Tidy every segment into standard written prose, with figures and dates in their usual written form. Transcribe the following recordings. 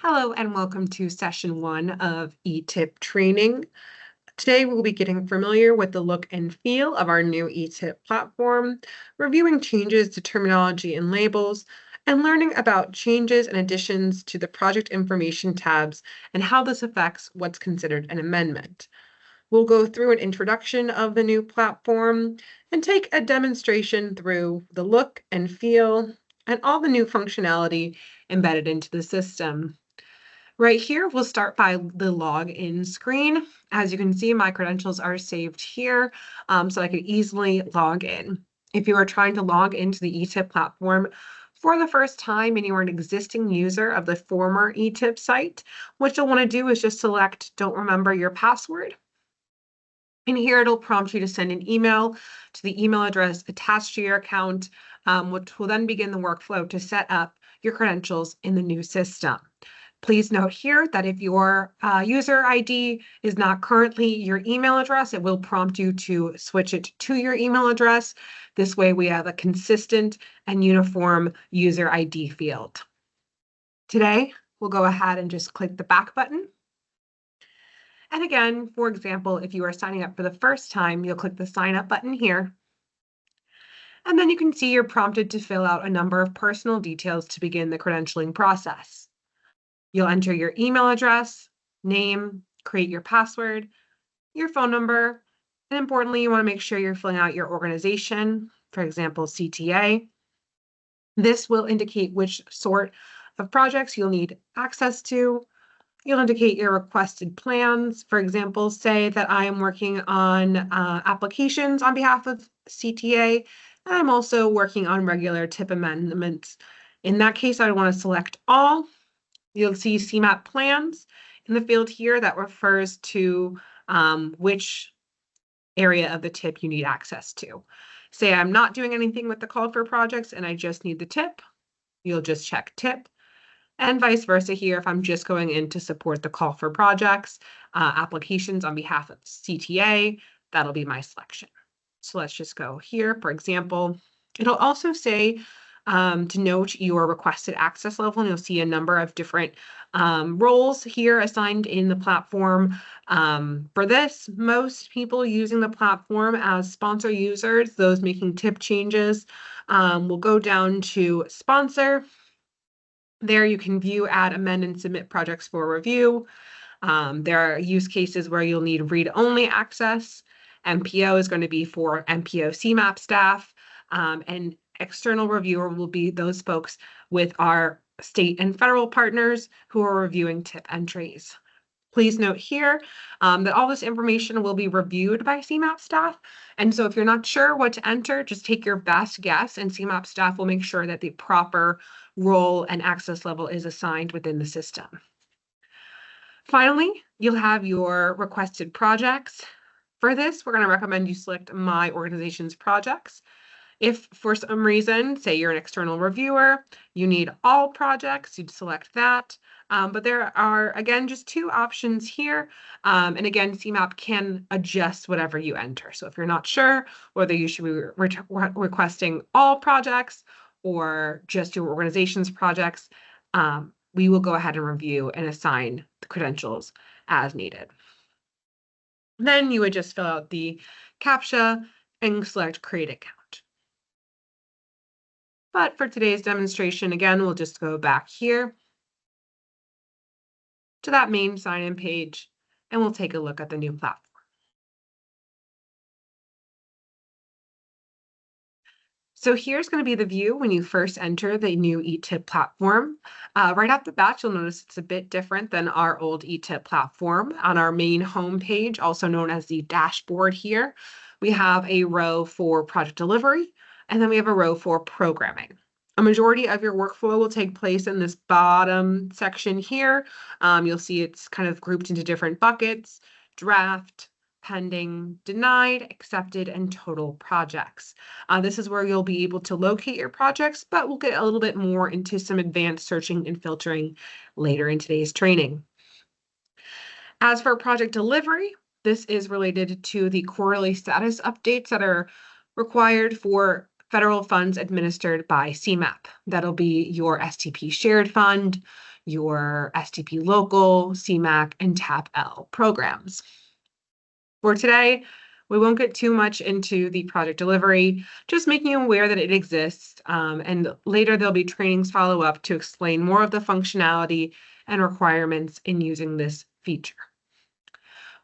Hello and welcome to session 1 of eTIP training. Today we'll be getting familiar with the look and feel of our new eTIP platform, reviewing changes to terminology and labels, and learning about changes and additions to the project information tabs and how this affects what's considered an amendment. We'll go through an introduction of the new platform and take a demonstration through the look and feel and all the new functionality embedded into the system. Right here, we'll start by the login screen. As you can see, my credentials are saved here, so I can easily log in. If you are trying to log into the eTIP platform for the first time and you are an existing user of the former eTIP site, what you'll want to do is just select Don't Remember Your Password. And here it'll prompt you to send an email to the email address attached to your account, which will then begin the workflow to set up your credentials in the new system. Please note here that if your user ID is not currently your email address, it will prompt you to switch it to your email address. This way we have a consistent and uniform user ID field. Today, we'll go ahead and just click the back button. And again, for example, if you are signing up for the first time, you'll click the sign up button here. And then you can see you're prompted to fill out a number of personal details to begin the credentialing process. You'll enter your email address, name, create your password, your phone number, and importantly, you want to make sure you're filling out your organization, for example, CTA. This will indicate which sort of projects you'll need access to. You'll indicate your requested plans. For example, say that I am working on applications on behalf of CTA, and I'm also working on regular TIP amendments. In that case, I want to select all. You'll see CMAP plans in the field here that refers to which area of the TIP you need access to. Say I'm not doing anything with the call for projects and I just need the TIP, you'll just check TIP. And vice versa here, if I'm just going in to support the call for projects, applications on behalf of CTA, that'll be my selection. So let's just go here. For example, it'll also say to note your requested access level, and you'll see a number of different roles here assigned in the platform. For this, most people using the platform as sponsor users, those making TIP changes, will go down to sponsor. There you can view, add, amend, and submit projects for review. There are use cases where you'll need read-only access. MPO is going to be for MPO CMAP staff, and external reviewer will be those folks with our state and federal partners who are reviewing TIP entries. Please note here that all this information will be reviewed by CMAP staff. And so if you're not sure what to enter, just take your best guess and CMAP staff will make sure that the proper role and access level is assigned within the system. Finally, you'll have your requested projects. For this, we're going to recommend you select My Organization's Projects. If for some reason, say you're an external reviewer, you need all projects, you'd select that. But there are, again, just two options here. And again, CMAP can adjust whatever you enter. So if you're not sure whether you should be requesting all projects or just your organization's projects, we will go ahead and review and assign the credentials as needed. Then you would just fill out the CAPTCHA and select Create Account. But for today's demonstration, again, we'll just go back here to that main sign-in page, and we'll take a look at the new platform. So here's going to be the view when you first enter the new eTIP platform. Right off the bat, you'll notice it's a bit different than our old eTIP platform. On our main home page, also known as the dashboard here, we have a row for project delivery, and then we have a row for programming. A majority of your workflow will take place in this bottom section here. You'll see it's kind of grouped into different buckets: draft, pending, denied, accepted, and total projects. This is where you'll be able to locate your projects, but we'll get a little bit more into some advanced searching and filtering later in today's training. As for project delivery, this is related to the quarterly status updates that are required for federal funds administered by CMAP. That'll be your STP shared fund, your STP Local, CMAC, and TAP-L programs. For today, we won't get too much into the project delivery, just making you aware that it exists, and later there'll be trainings follow up to explain more of the functionality and requirements in using this feature.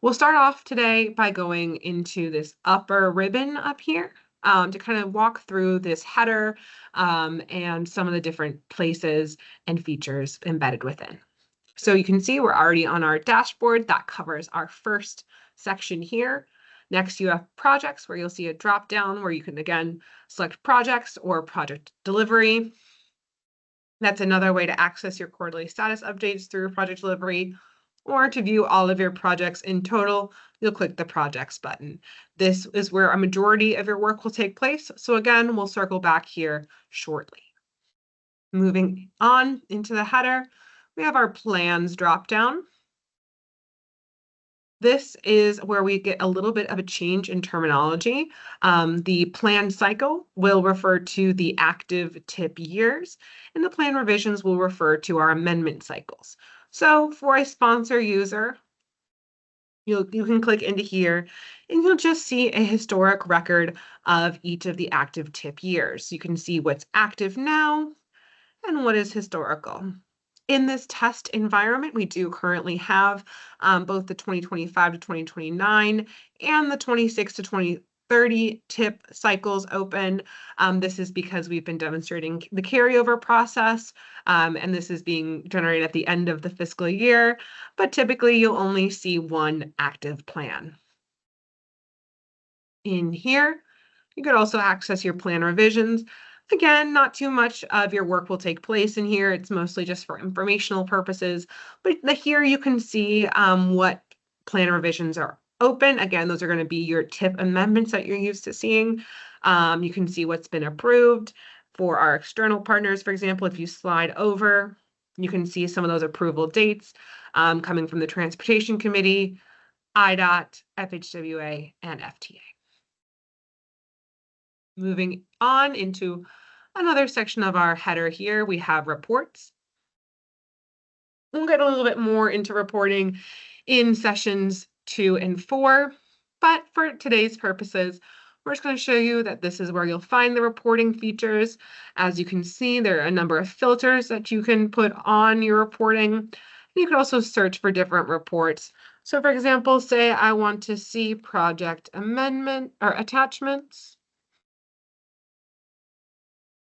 We'll start off today by going into this upper ribbon up here to kind of walk through this header and some of the different places and features embedded within. So you can see we're already on our dashboard that covers our first section here. Next, you have projects where you'll see a drop down where you can again select projects or project delivery. That's another way to access your quarterly status updates through project delivery, or to view all of your projects in total, you'll click the projects button. This is where a majority of your work will take place. So again, we'll circle back here shortly. Moving on into the header, we have our plans drop down. This is where we get a little bit of a change in terminology. The plan cycle will refer to the active TIP years, and the plan revisions will refer to our amendment cycles. So for a sponsor user, you can click into here and you'll just see a historic record of each of the active TIP years. You can see what's active now and what is historical. In this test environment, we do currently have both the 2025 to 2029 and the 26 to 2030 TIP cycles open. This is because we've been demonstrating the carryover process, and this is being generated at the end of the fiscal year, but typically you'll only see one active plan. In here, you could also access your plan revisions. Again, not too much of your work will take place in here. It's mostly just for informational purposes. But here you can see what plan revisions are open. Again, those are going to be your TIP amendments that you're used to seeing. You can see what's been approved for our external partners. For example, if you slide over, you can see some of those approval dates coming from the Transportation Committee, IDOT, FHWA, and FTA. Moving on into another section of our header here, we have reports. We'll get a little bit more into reporting in sessions 2 and 4, but for today's purposes, we're just going to show you that this is where you'll find the reporting features. As you can see, there are a number of filters that you can put on your reporting. You can also search for different reports. So for example, say I want to see project amendment or attachments.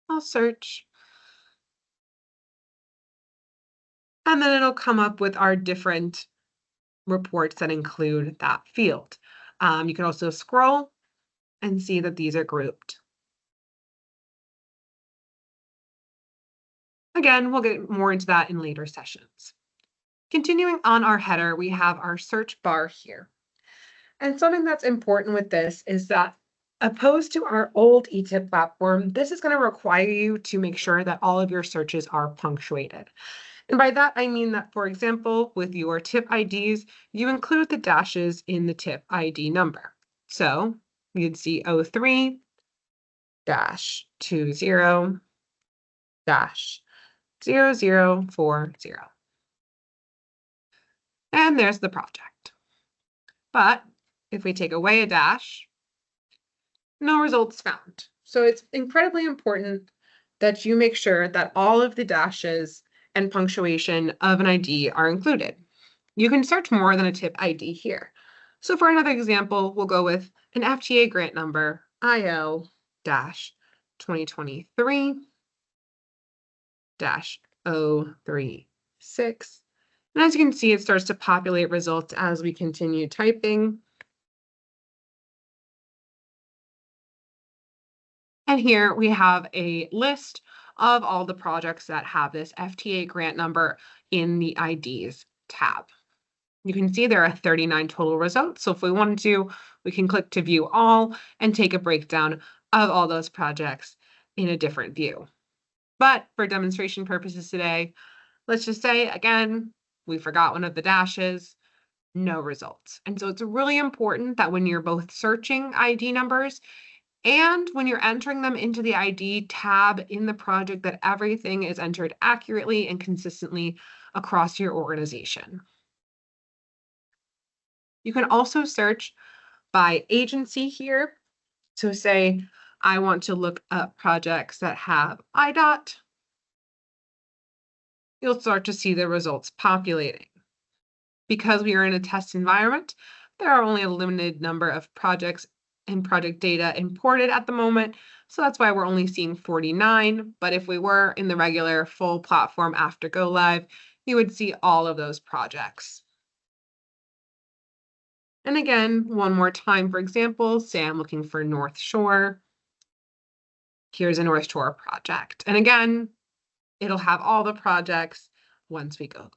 I'll search. And then it'll come up with our different reports that include that field. You can also scroll and see that these are grouped. Again, we'll get more into that in later sessions. Continuing on our header, we have our search bar here. And something that's important with this is that opposed to our old eTIP platform, this is going to require you to make sure that all of your searches are punctuated. And by that, I mean that, for example, with your TIP IDs, you include the dashes in the TIP ID number. So you'd see 03-20-0040. And there's the project. But if we take away a dash, no results found. So it's incredibly important that you make sure that all of the dashes and punctuation of an ID are included. You can search more than a TIP ID here. So for another example, we'll go with an FTA grant number IL-2023-036. And as you can see, it starts to populate results as we continue typing. And here we have a list of all the projects that have this FTA grant number in the IDs tab. You can see there are 39 total results. So if we wanted to, we can click to view all and take a breakdown of all those projects in a different view. But for demonstration purposes today, let's just say, again, we forgot one of the dashes, no results. And so it's really important that when you're both searching ID numbers And when you're entering them into the ID tab in the project, that everything is entered accurately and consistently across your organization. You can also search by agency here. So say I want to look up projects that have IDOT, you'll start to see the results populating. Because we are in a test environment, there are only a limited number of projects and project data imported at the moment. So that's why we're only seeing 49. But if we were in the regular full platform after go live, you would see all of those projects. And again, one more time, for example, say I'm looking for North Shore. Here's a North Shore project. And again, it'll have all the projects once we go live.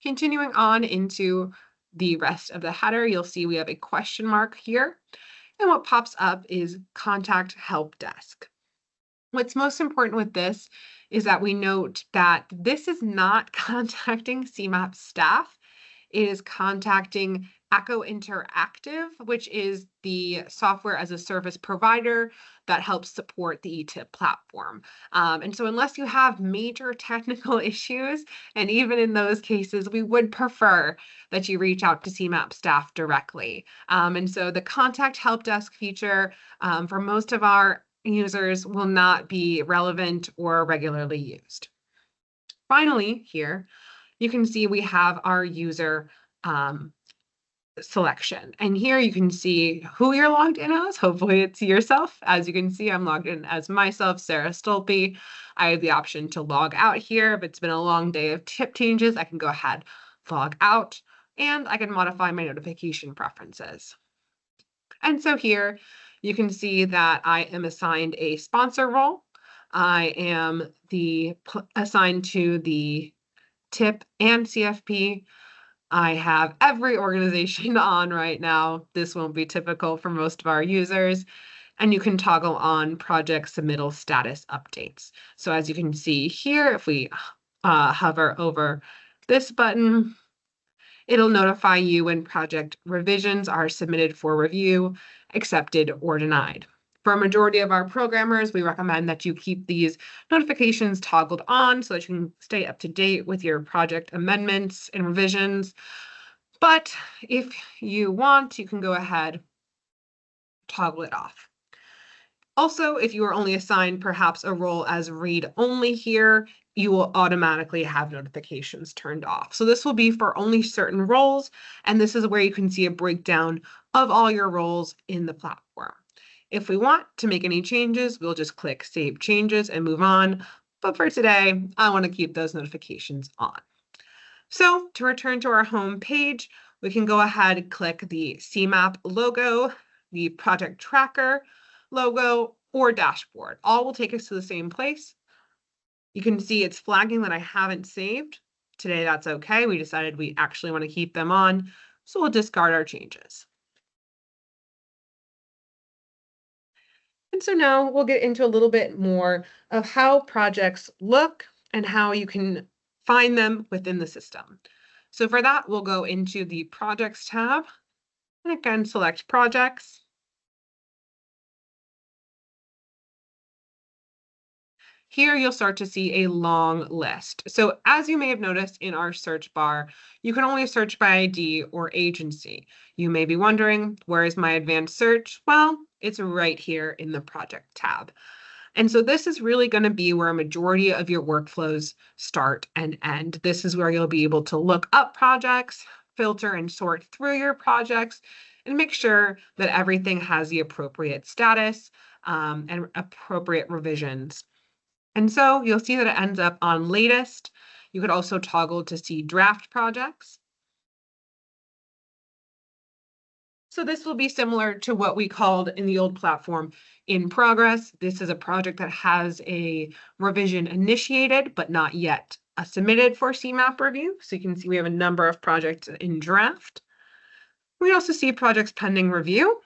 Continuing on into the rest of the header, you'll see we have a question mark here. And what pops up is contact help desk. What's most important with this is that we note that this is not contacting CMAP staff. It is contacting Echo Interactive, which is the software as a service provider that helps support the eTIP platform. And so unless you have major technical issues, and even in those cases, we would prefer that you reach out to CMAP staff directly. And so the contact help desk feature for most of our users will not be relevant or regularly used. Finally, here, you can see we have our user selection. And here you can see who you're logged in as. Hopefully it's yourself. As you can see, I'm logged in as myself, Sarah Stolpe. I have the option to log out here. If it's been a long day of tip changes, I can go ahead, log out, and I can modify my notification preferences. And so here you can see that I am assigned a sponsor role. I am assigned to the TIP and CFP. I have every organization on right now. This won't be typical for most of our users. And you can toggle on project submittal status updates. So as you can see here, if we hover over this button, it'll notify you when project revisions are submitted for review, accepted, or denied. For a majority of our programmers, we recommend that you keep these notifications toggled on so that you can stay up to date with your project amendments and revisions. But if you want, you can go ahead, toggle it off. Also, if you are only assigned perhaps a role as read only here, you will automatically have notifications turned off. So this will be for only certain roles, and this is where you can see a breakdown of all your roles in the platform. If we want to make any changes, we'll just click Save Changes and move on. But for today, I want to keep those notifications on. So to return to our home page, we can go ahead and click the CMAP logo, the project tracker logo, or dashboard. All will take us to the same place. You can see it's flagging that I haven't saved. Today, that's okay. We decided we actually want to keep them on, so we'll discard our changes. And so now we'll get into a little bit more of how projects look and how you can find them within the system. So for that, we'll go into the Projects tab, and again, select Projects. Here you'll start to see a long list. So as you may have noticed in our search bar, you can only search by ID or agency. You may be wondering, where is my advanced search? Well, it's right here in the Project tab. And so this is really going to be where a majority of your workflows start and end. This is where you'll be able to look up projects, filter and sort through your projects, and make sure that everything has the appropriate status and appropriate revisions. And so you'll see that it ends up on latest. You could also toggle to see draft projects. So this will be similar to what we called in the old platform in progress. This is a project that has a revision initiated, but not yet submitted for CMAP review. So you can see we have a number of projects in draft. We also see projects pending review.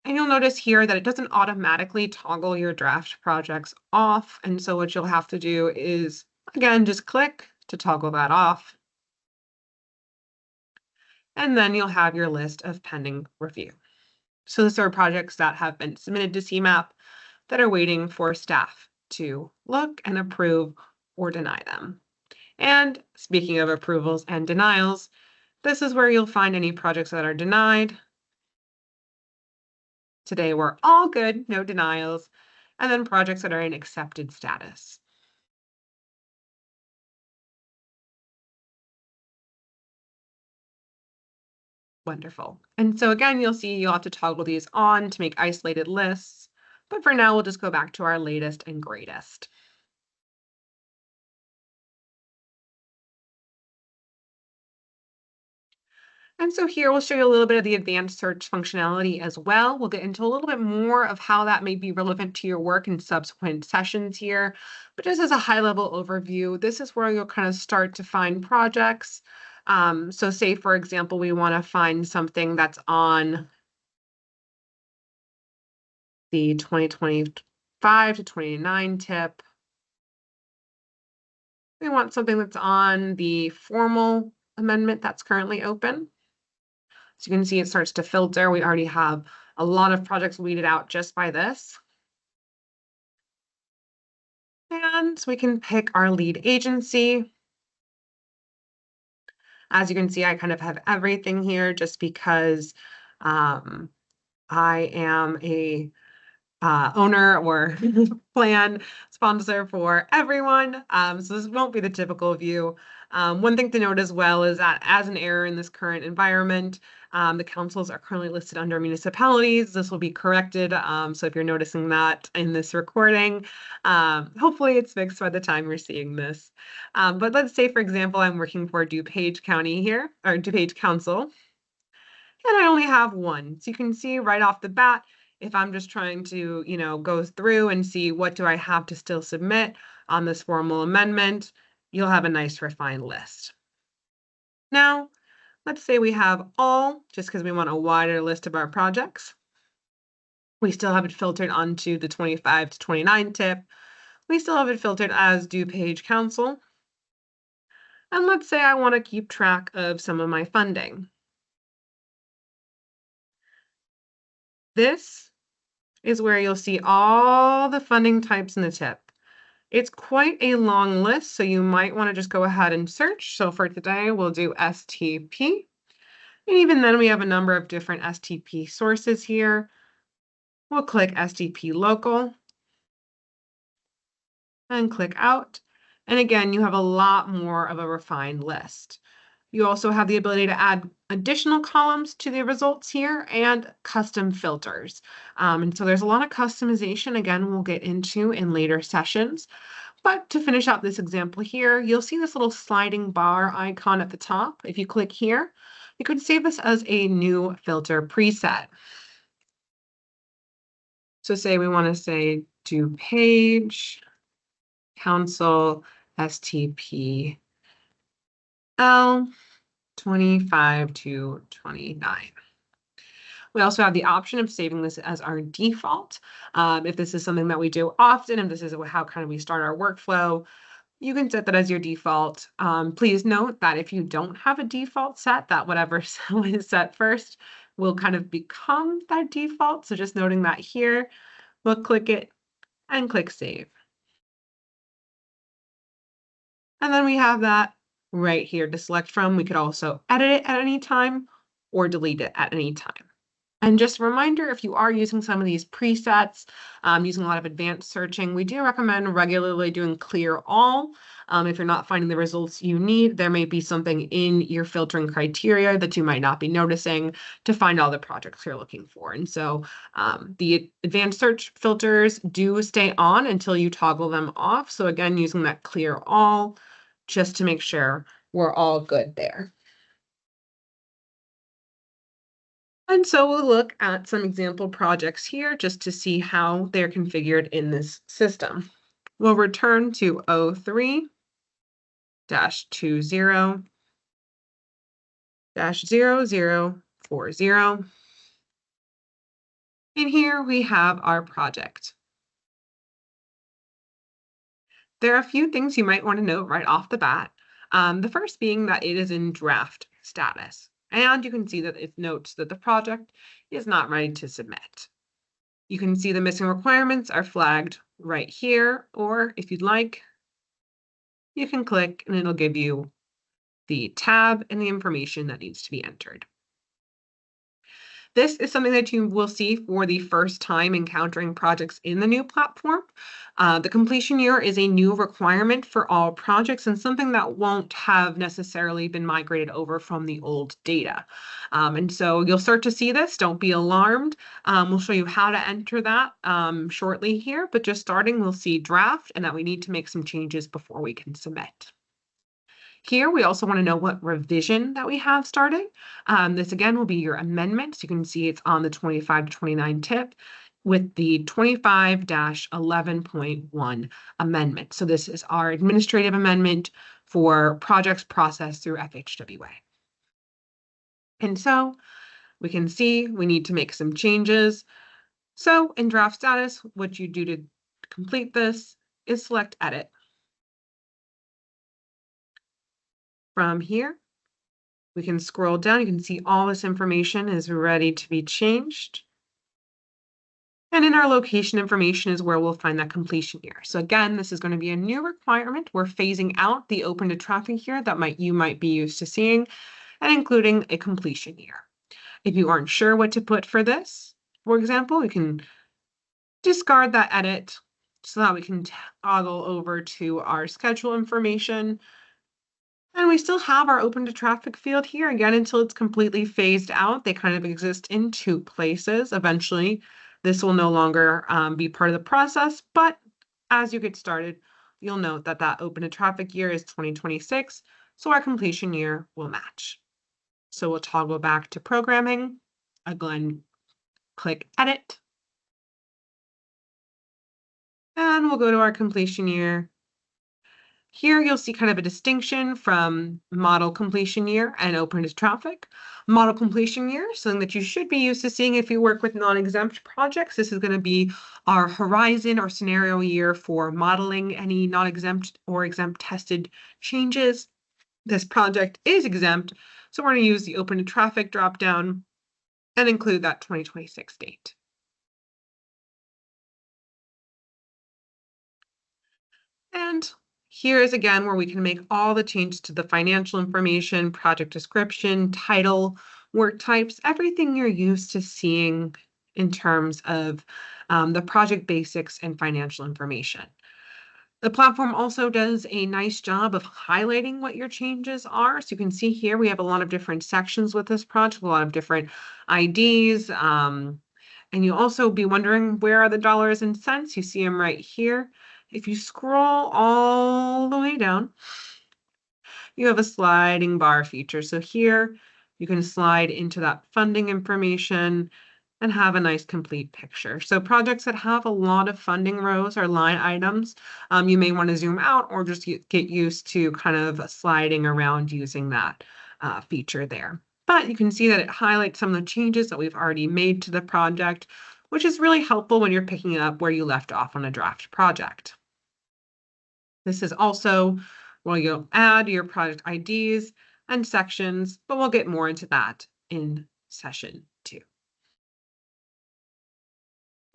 And you'll notice here that it doesn't automatically toggle your draft projects off. And so what you'll have to do is, again, just click to toggle that off. and then you'll have your list of pending review. So these are projects that have been submitted to CMAP that are waiting for staff to look and approve or deny them. And speaking of approvals and denials, this is where you'll find any projects that are denied. Today we're all good, no denials, and then projects that are in accepted status. Wonderful. And so again, you'll see you'll have to toggle these on to make isolated lists. But for now, we'll just go back to our latest and greatest. And so here we'll show you a little bit of the advanced search functionality as well. We'll get into a little bit more of how that may be relevant to your work in subsequent sessions here. But just as a high level overview, this is where you'll kind of start to find projects. So say, for example, we want to find something that's on the 2025 to 29 tip. We want something that's on the formal amendment that's currently open. So you can see it starts to filter. We already have a lot of projects weeded out just by this. And we can pick our lead agency. As you can see, I kind of have everything here just because I am a owner or plan sponsor for everyone. So this won't be the typical view. One thing to note as well is that as an error in this current environment, the councils are currently listed under municipalities. This will be corrected. So if you're noticing that in this recording, hopefully it's fixed by the time you're seeing this. But let's say, for example, I'm working for DuPage County here, or DuPage Council, and I only have one. So you can see right off the bat, if I'm just trying to, go through and see what do I have to still submit on this formal amendment, you'll have a nice refined list. Now, let's say we have all, just because we want a wider list of our projects. We still have it filtered onto the 25 to 29 tip. We still have it filtered as DuPage Council. And let's say I want to keep track of some of my funding. This is where you'll see all the funding types in the tip. It's quite a long list, so you might want to just go ahead and search. So for today, we'll do STP. And even then, we have a number of different STP sources here. We'll click STP local and click out. And again, you have a lot more of a refined list. You also have the ability to add additional columns to the results here and custom filters. And so there's a lot of customization, again, we'll get into in later sessions. But to finish out this example here, you'll see this little sliding bar icon at the top. If you click here, you could save this as a new filter preset. So say we want to say DuPage Council STP L 25 to 29. We also have the option of saving this as our default. If this is something that we do often, and this is how kind of we start our workflow, you can set that as your default. Please note that if you don't have a default set, that whatever cell is set first will kind of become that default. So just noting that here, we'll click it and click save. And then we have that right here to select from. We could also edit it at any time or delete it at any time. And just a reminder, if you are using some of these presets, using a lot of advanced searching, we do recommend regularly doing clear all. If you're not finding the results you need, there may be something in your filtering criteria that you might not be noticing to find all the projects you're looking for. And so the advanced search filters do stay on until you toggle them off. So again, using that clear all just to make sure we're all good there. And so we'll look at some example projects here just to see how they're configured in this system. We'll return to 03-20-0040. And here we have our project. There are a few things you might want to note right off the bat. The first being that it is in draft status. And you can see that it notes that the project is not ready to submit. You can see the missing requirements are flagged right here, or if you'd like, you can click and it'll give you the tab and the information that needs to be entered. This is something that you will see for the first time encountering projects in the new platform. The completion year is a new requirement for all projects and something that won't have necessarily been migrated over from the old data. And so you'll start to see this. Don't be alarmed. We'll show you how to enter that shortly here, but just starting, we'll see draft and that we need to make some changes before we can submit. Here, we also want to know what revision that we have started. This again will be your amendments. You can see it's on the 25 to 29 tip with the 25-11.1 amendment. So this is our administrative amendment for projects processed through FHWA. And so we can see we need to make some changes. So in draft status, what you do to complete this is select edit. From here, we can scroll down. You can see all this information is ready to be changed. And in our location information is where we'll find that completion year. So again, this is going to be a new requirement. We're phasing out the open to traffic year that you might be used to seeing and including a completion year. If you aren't sure what to put for this, for example, we can discard that edit so that we can toggle over to our schedule information. And we still have our open to traffic field here again until it's completely phased out. They kind of exist in two places. Eventually, this will no longer be part of the process, but as you get started, you'll note that that open to traffic year is 2026, so our completion year will match. So we'll toggle back to programming. Again, click edit. And we'll go to our completion year. Here you'll see kind of a distinction from model completion year and open to traffic. Model completion year, something that you should be used to seeing if you work with non-exempt projects. This is going to be our horizon or scenario year for modeling any non-exempt or exempt tested changes. This project is exempt, so we're going to use the open to traffic dropdown and include that 2026 date. And here is again where we can make all the changes to the financial information, project description, title, work types, everything you're used to seeing in terms of the project basics and financial information. The platform also does a nice job of highlighting what your changes are. So you can see here we have a lot of different sections with this project, a lot of different IDs. And you'll also be wondering, where are the dollars and cents? You see them right here. If you scroll all the way down, you have a sliding bar feature. So here you can slide into that funding information and have a nice complete picture. So projects that have a lot of funding rows or line items, you may want to zoom out or just get used to kind of sliding around using that feature there. But you can see that it highlights some of the changes that we've already made to the project, which is really helpful when you're picking up where you left off on a draft project. This is also where you'll add your project IDs and sections, but we'll get more into that in session 2.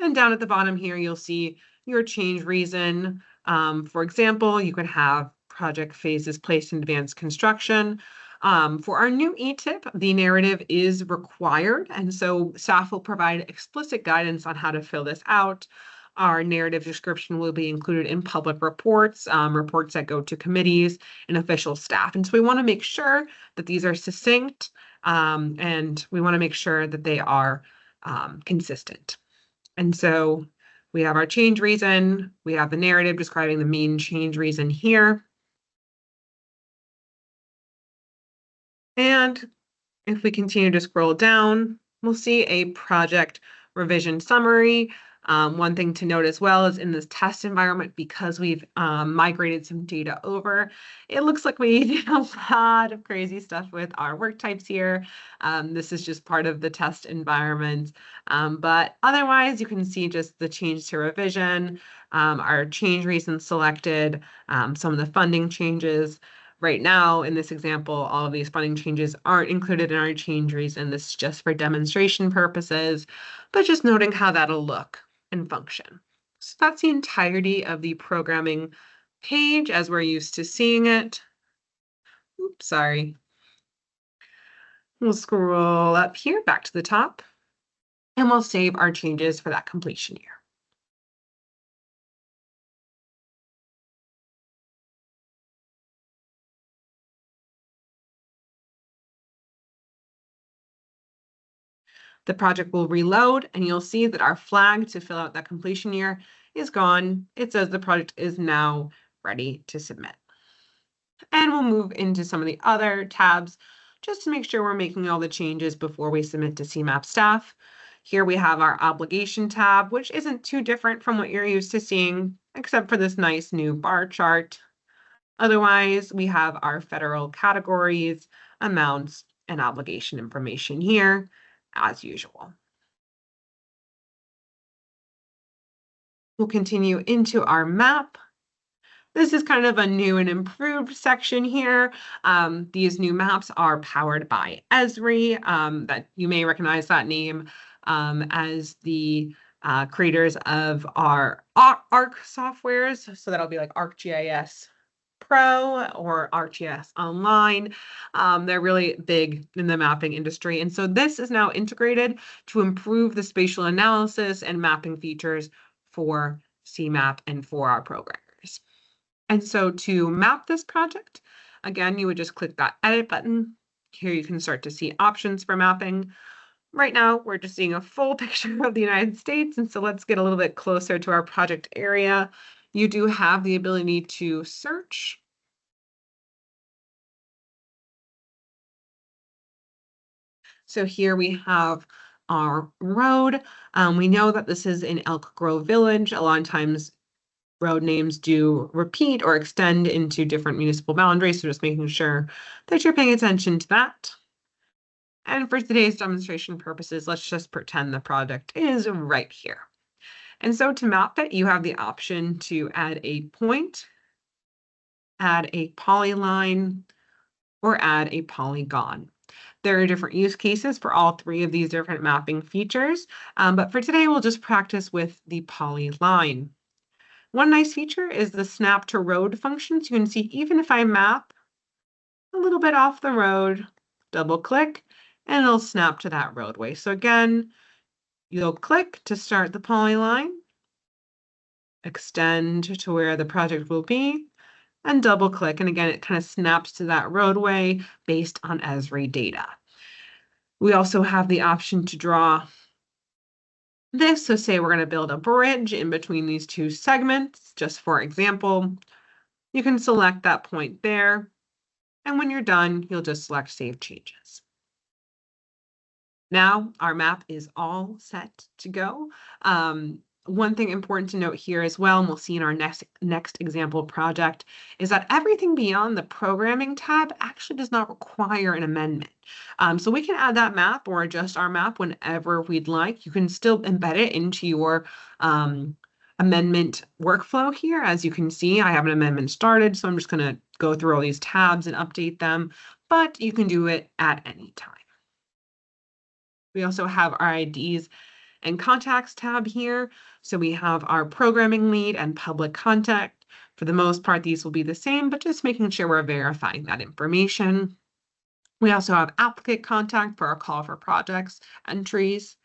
And down at the bottom here, you'll see your change reason. For example, you could have project phases placed in advanced construction. For our new eTIP, the narrative is required, and so staff will provide explicit guidance on how to fill this out. Our narrative description will be included in public reports, reports that go to committees and official staff. And so we want to make sure that these are succinct, and we want to make sure that they are consistent. And so we have our change reason, we have the narrative describing the main change reason here. And if we continue to scroll down, we'll see a project revision summary. One thing to note as well is in this test environment, because we've migrated some data over, it looks like we did a lot of crazy stuff with our work types here. This is just part of the test environment. But otherwise, you can see just the change to revision, our change reasons selected, some of the funding changes. Right now, in this example, all of these funding changes aren't included in our change reason. This is just for demonstration purposes, but just noting how that'll look and function. So that's the entirety of the programming page as we're used to seeing it. Oops, sorry. We'll scroll up here back to the top, and we'll save our changes for that completion year. The project will reload, and you'll see that our flag to fill out that completion year is gone. It says the project is now ready to submit. And we'll move into some of the other tabs just to make sure we're making all the changes before we submit to CMAP staff. Here we have our obligation tab, which isn't too different from what you're used to seeing, except for this nice new bar chart. Otherwise, we have our federal categories, amounts, and obligation information here, as usual. We'll continue into our map. This is kind of a new and improved section here. These new maps are powered by Esri. That you may recognize that name as the creators of our ARC softwares. So that'll be like ArcGIS Pro or ArcGIS Online. They're really big in the mapping industry. And so this is now integrated to improve the spatial analysis and mapping features for CMAP and for our programmers. And so to map this project, again, you would just click that edit button. Here you can start to see options for mapping. Right now, we're just seeing a full picture of the United States. And so let's get a little bit closer to our project area. You do have the ability to search. So here we have our road. We know that this is in Elk Grove Village. A lot of times road names do repeat or extend into different municipal boundaries. So just making sure that you're paying attention to that. And for today's demonstration purposes, let's just pretend the project is right here. And so to map it, you have the option to add a point, add a polyline, or add a polygon. There are different use cases for all three of these different mapping features, but for today, we'll just practice with the polyline. One nice feature is the snap to road function. So you can see even if I map a little bit off the road, double click, and it'll snap to that roadway. So again, you'll click to start the polyline, extend to where the project will be, and double click. And again, it kind of snaps to that roadway based on Esri data. We also have the option to draw this. So say we're going to build a bridge in between these two segments, just for example. You can select that point there. And when you're done, you'll just select Save Changes. Now our map is all set to go. One thing important to note here as well, and we'll see in our next example project, is that everything beyond the programming tab actually does not require an amendment. So we can add that map or adjust our map whenever we'd like. You can still embed it into your amendment workflow here. As you can see, I have an amendment started, so I'm just going to go through all these tabs and update them, but you can do it at any time. We also have our IDs and contacts tab here. So we have our programming lead and public contact. For the most part, these will be the same, but just making sure we're verifying that information. We also have applicant contact for our call for projects entries.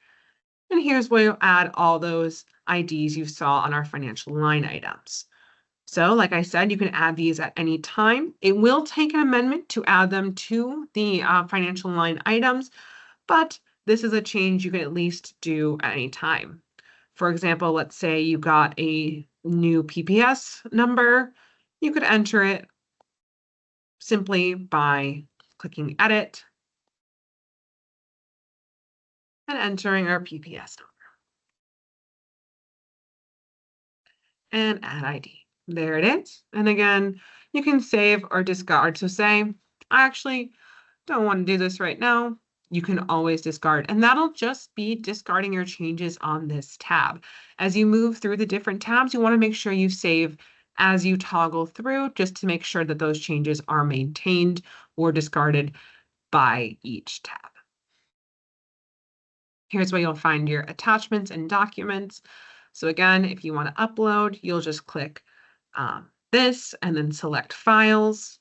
And here's where you'll add all those IDs you saw on our financial line items. So like I said, you can add these at any time. It will take an amendment to add them to the financial line items, but this is a change you can at least do at any time. For example, let's say you got a new PPS number. You could enter it simply by clicking Edit and entering our PPS number. And add ID. There it is. And again, you can save or discard. So say, I actually don't want to do this right now. You can always discard, and that'll just be discarding your changes on this tab. As you move through the different tabs, you want to make sure you save as you toggle through, just to make sure that those changes are maintained or discarded by each tab. Here's where you'll find your attachments and documents. So again, if you want to upload, you'll just click this and then select files.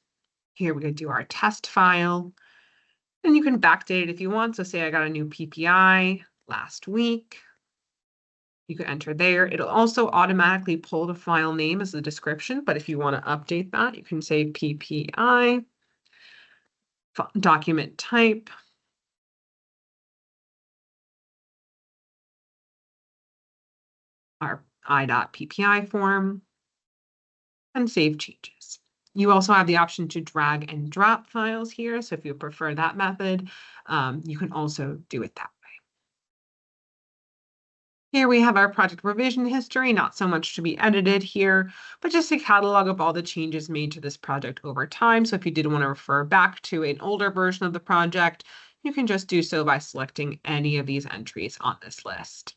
Here we're going to do our test file. And you can backdate it if you want. So say I got a new PPI last week. You can enter there. It'll also automatically pull the file name as the description, but if you want to update that, you can say PPI, document type, our i.ppi form, and save changes. You also have the option to drag and drop files here. So if you prefer that method, you can also do it that way. Here we have our project revision history, not so much to be edited here, but just a catalog of all the changes made to this project over time. So if you did want to refer back to an older version of the project, you can just do so by selecting any of these entries on this list.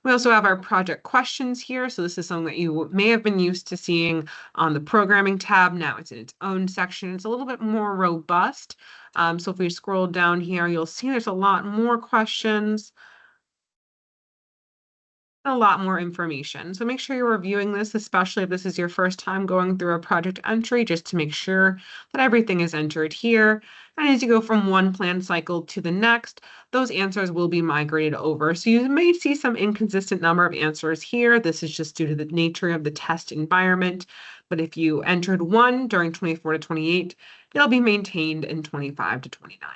We also have our project questions here. So this is something that you may have been used to seeing on the programming tab. Now it's in its own section. It's a little bit more robust. So if we scroll down here, you'll see there's a lot more questions, a lot more information. So make sure you're reviewing this, especially if this is your first time going through a project entry, just to make sure that everything is entered here. And as you go from one plan cycle to the next, those answers will be migrated over. So you may see some inconsistent number of answers here. This is just due to the nature of the test environment. But if you entered one during 24 to 28, it'll be maintained in 25 to 29.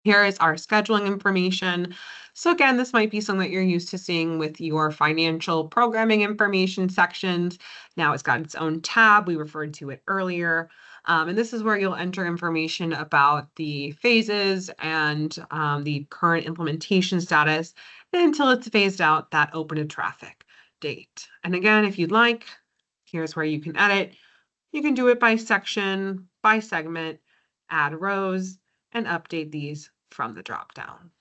Here is our scheduling information. So again, this might be something that you're used to seeing with your financial programming information sections. Now it's got its own tab. We referred to it earlier. And this is where you'll enter information about the phases and the current implementation status until it's phased out, that open to traffic date. And again, if you'd like, here's where you can edit. You can do it by section, by segment, add rows, and update these from the dropdown.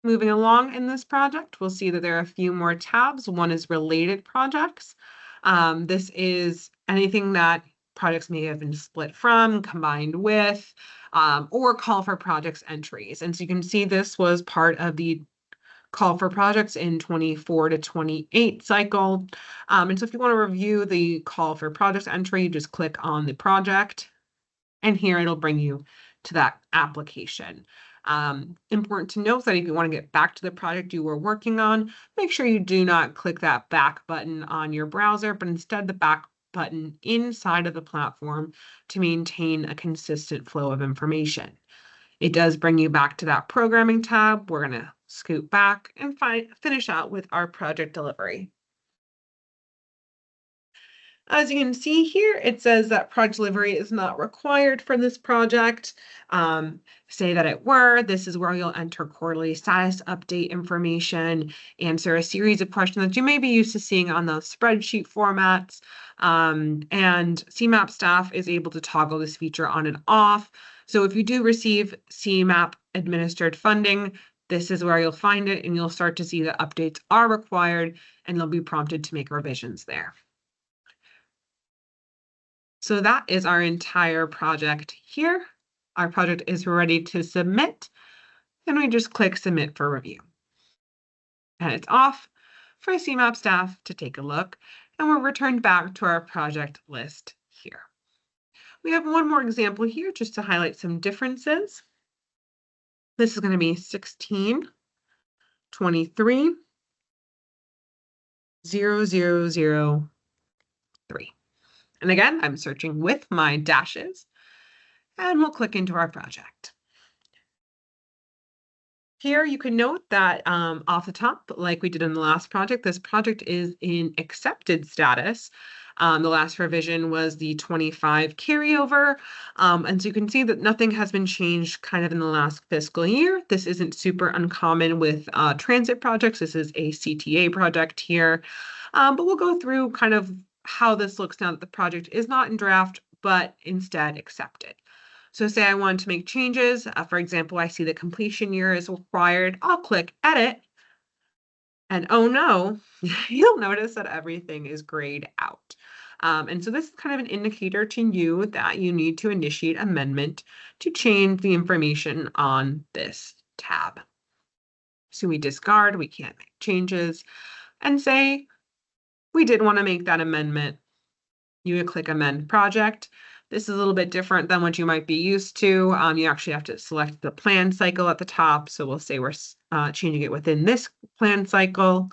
Moving along in this project, we'll see that there are a few more tabs. One is related projects. This is anything that projects may have been split from, combined with, or call for projects entries. And so you can see this was part of the call for projects in 24 to 28 cycle. And so if you want to review the call for projects entry, just click on the project, and here it'll bring you to that application. Important to note that if you want to get back to the project you were working on, make sure you do not click that back button on your browser, but instead the back button inside of the platform to maintain a consistent flow of information. It does bring you back to that programming tab. We're going to scoot back and finish out with our project delivery. As you can see here, it says that project delivery is not required for this project. Say that it were, this is where you'll enter quarterly status update information, answer a series of questions that you may be used to seeing on those spreadsheet formats. And CMAP staff is able to toggle this feature on and off. So if you do receive CMAP administered funding, this is where you'll find it, and you'll start to see that updates are required, and you'll be prompted to make revisions there. So that is our entire project here. Our project is ready to submit, and we just click submit for review. And it's off for CMAP staff to take a look, and we're returned back to our project list here. We have one more example here just to highlight some differences. This is going to be 16, 23, 0003. And again, I'm searching with my dashes, and we'll click into our project. Here you can note that off the top, like we did in the last project, this project is in accepted status. The last revision was the 25 carryover. And so you can see that nothing has been changed kind of in the last fiscal year. This isn't super uncommon with transit projects. This is a CTA project here. But we'll go through kind of how this looks now that the project is not in draft, but instead accepted. So say I want to make changes. For example, I see the completion year is required. I'll click edit. And oh no, you'll notice that everything is grayed out. And so this is kind of an indicator to you that you need to initiate amendment to change the information on this tab. So we discard, we can't make changes, and say we did want to make that amendment. You would click amend project. This is a little bit different than what you might be used to. You actually have to select the plan cycle at the top. So we'll say we're changing it within this plan cycle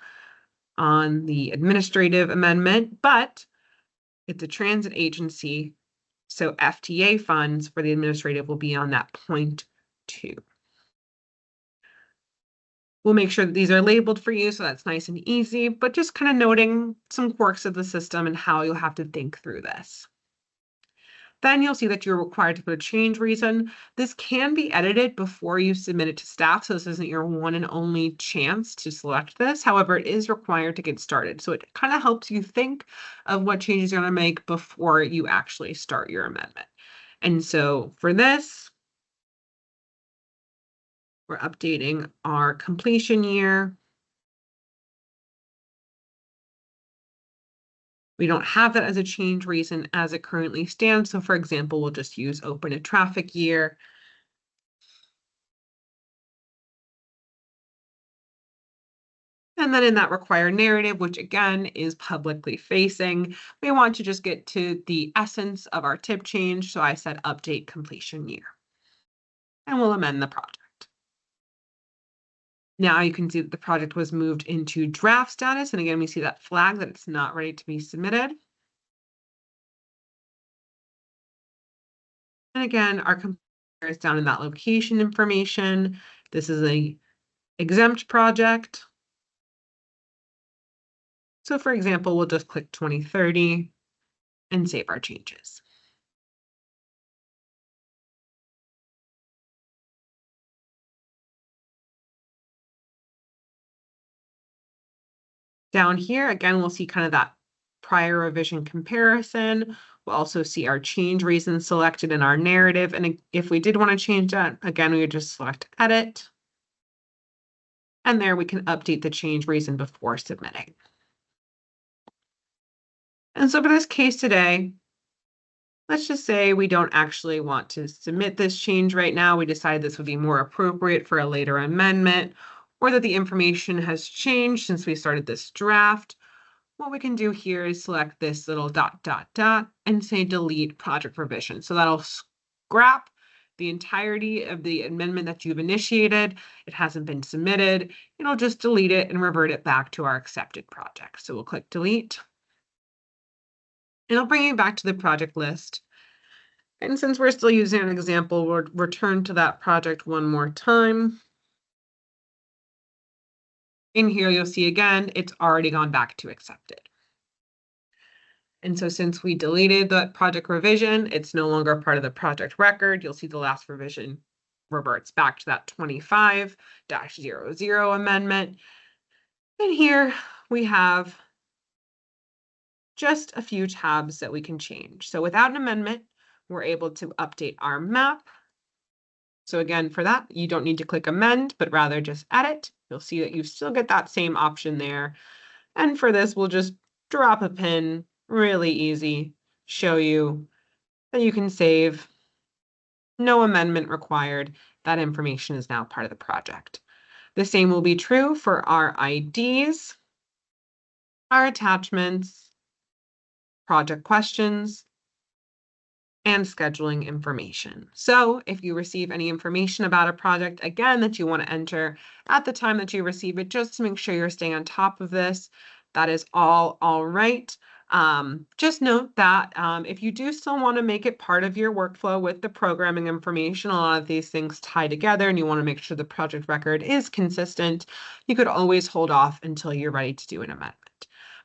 on the administrative amendment, but it's a transit agency. So FTA funds for the administrative will be on that point 2. We'll make sure that these are labeled for you so that's nice and easy, but just kind of noting some quirks of the system and how you'll have to think through this. Then you'll see that you're required to put a change reason. This can be edited before you submit it to staff, so this isn't your one and only chance to select this. However, it is required to get started. So it kind of helps you think of what changes you're going to make before you actually start your amendment. And so for this, we're updating our completion year. We don't have that as a change reason as it currently stands. So for example, we'll just use open a traffic year. And then in that required narrative, which again is publicly facing, we want to just get to the essence of our tip change. So I said update completion year. And we'll amend the project. Now you can see that the project was moved into draft status. And again, we see that flag that it's not ready to be submitted. And again, our computer is down in that location information. This is a exempt project. So for example, we'll just click 2030 and save our changes. Down here, again, we'll see kind of that prior revision comparison. We'll also see our change reasons selected in our narrative. And if we did want to change that, again, we would just select edit. And there we can update the change reason before submitting. And so for this case today, let's just say we don't actually want to submit this change right now. We decide this would be more appropriate for a later amendment, or that the information has changed since we started this draft. What we can do here is select this little ... and say delete project revision. So that'll scrap the entirety of the amendment that you've initiated. It hasn't been submitted. It'll just delete it and revert it back to our accepted project. So we'll click delete. It'll bring you back to the project list. And since we're still using an example, we'll return to that project one more time. In here, you'll see again, it's already gone back to accepted. And so since we deleted the project revision, it's no longer part of the project record. You'll see the last revision reverts back to that 25-00 amendment. And here we have just a few tabs that we can change. So without an amendment, we're able to update our map. So again, for that, you don't need to click amend, but rather just edit. You'll see that you still get that same option there. And for this, we'll just drop a pin, really easy, show you that you can save. No amendment required. That information is now part of the project. The same will be true for our IDs, our attachments, project questions, and scheduling information. So if you receive any information about a project, again, that you want to enter at the time that you receive it, just to make sure you're staying on top of this, that is all right. Just note that if you do still want to make it part of your workflow with the programming information, a lot of these things tie together and you want to make sure the project record is consistent, you could always hold off until you're ready to do an amendment.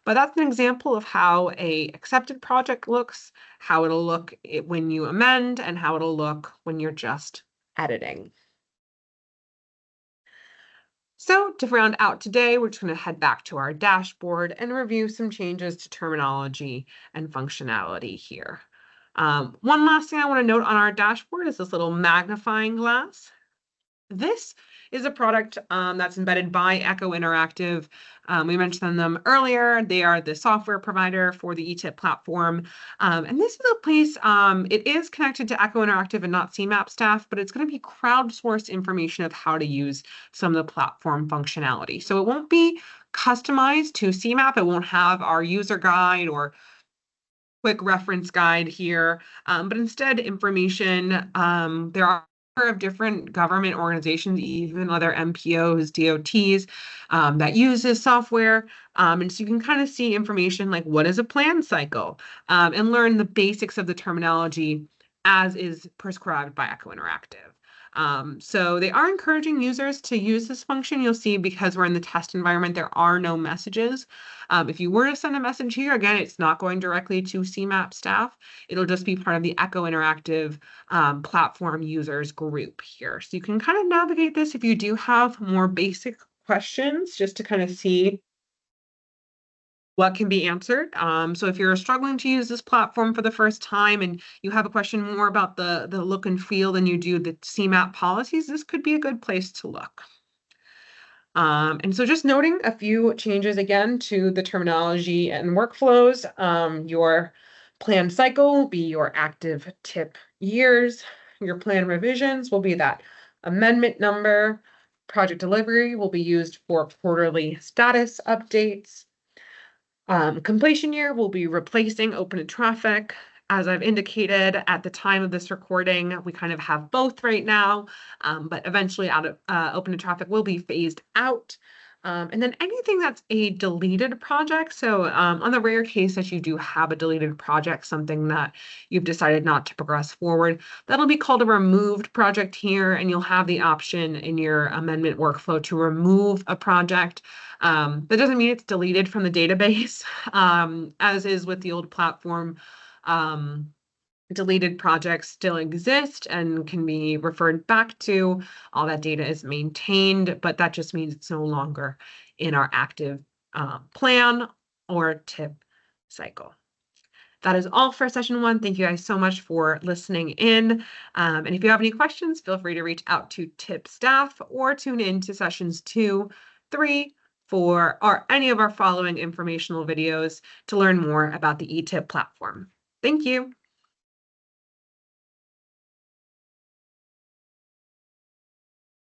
But that's an example of how a accepted project looks, how it'll look when you amend, and how it'll look when you're just editing. So to round out today, we're just going to head back to our dashboard and review some changes to terminology and functionality here. One last thing I want to note on our dashboard is this little magnifying glass. This is a product that's embedded by Echo Interactive. We mentioned them earlier. They are the software provider for the eTIP platform. And this is a place, it is connected to Echo Interactive and not CMAP staff, but it's going to be crowdsourced information of how to use some of the platform functionality. So it won't be customized to CMAP. It won't have our user guide or quick reference guide here, but instead information. There are of different government organizations, even other MPOs, DOTs, that use this software. And so you can kind of see information like what is a plan cycle, and learn the basics of the terminology as is prescribed by Echo Interactive. So they are encouraging users to use this function. You'll see because we're in the test environment, there are no messages. If you were to send a message here, again, it's not going directly to CMAP staff. It'll just be part of the Echo Interactive platform users group here. So you can kind of navigate this if you do have more basic questions, just to kind of see what can be answered. So if you're struggling to use this platform for the first time and you have a question more about the look and feel than you do the CMAP policies, this could be a good place to look. And so just noting a few changes again to the terminology and workflows. Your plan cycle will be your active TIP years. Your plan revisions will be that amendment number. Project delivery will be used for quarterly status updates. Completion year will be replacing open traffic. As I've indicated at the time of this recording, we kind of have both right now, but eventually open traffic will be phased out. And then anything that's a deleted project. So on the rare case that you do have a deleted project, something that you've decided not to progress forward, that'll be called a removed project here, and you'll have the option in your amendment workflow to remove a project. That doesn't mean it's deleted from the database, as is with the old platform. Deleted projects still exist and can be referred back to. All that data is maintained, but that just means it's no longer in our active plan or TIP cycle. That is all for session 1. Thank you guys so much for listening in. And if you have any questions, feel free to reach out to TIP staff or tune in to sessions 2, 3, 4, or any of our following informational videos to learn more about the eTIP platform. Thank you.